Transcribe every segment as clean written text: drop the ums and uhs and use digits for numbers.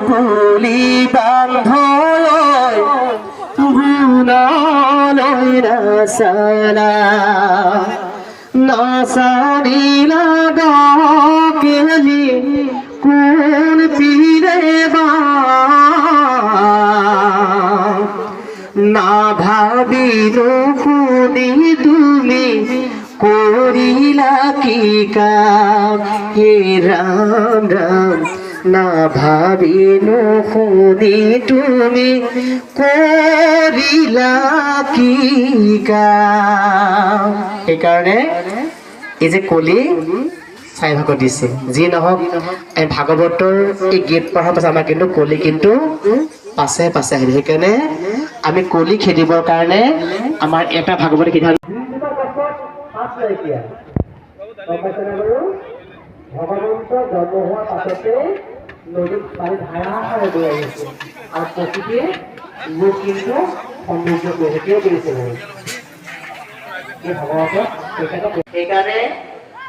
কুলি বান্ধ গুণলৈ নাচালা নাচাৰিলা কেলি কোন পীৰে বা নাভাবিলো শুনি তুমি কৰিলা কি কাম হে ৰাম ৰাম নাভাবিলো শুনি তুমি কৰিলা কি কাম সেইকাৰণে এই যে কলি চাই ভাগত দিছে যি নহওক ভাগৱতৰ এই গীত পঢ়াৰ পাছত আমাৰ কিন্তু কলি কিন্তু পাছে পাছে আহিলে সেইকাৰণে আমি কলি খেদিবৰ কাৰণে আমাৰ এটা ভাগৱত কিতাপ ভগৱন্ত জন্ম হোৱাৰ পাছতে নদীত পানী ধাৰাসাৰে বৈ আহিছে আৰু প্ৰকৃতিয়ে লোক কিন্তু সমৃদ্ধ কৰিছে কিয় কৰিছে সেইকাৰণে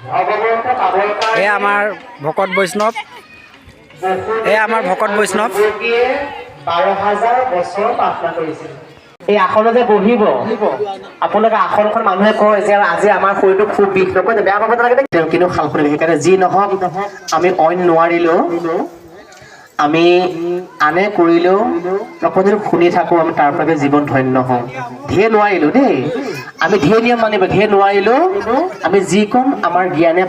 ভগৱন্ত পাবৰ কাৰণে আমাৰ ভকত বৈষ্ণৱ আমাৰ ভকত বৈষ্ণৱ 12,000 বছৰ প্ৰাৰ্থনা কৰিছিল এই আসনত যে বহিব আপোনালোকে আসনখন মানুহে কয় যে আজি আমাৰ শৰীৰটো খুব বিষ নকয় বেয়া পাব নালাগে তেওঁ কিন্তু খাল খুলি সেইকাৰণে যি নহওক আমি অইন নোৱাৰিলেও আমি আনে কৰিলেও অকণ যদি শুনি থাকোঁ আমি তাৰ বাবে জীৱন ধন্য হওঁ ধেৰ নোৱাৰিলোঁ দেই আমি ধেৰ নিয়ম মানিব ধেৰ নোৱাৰিলেও আমি যিকণ আমাৰ জ্ঞানে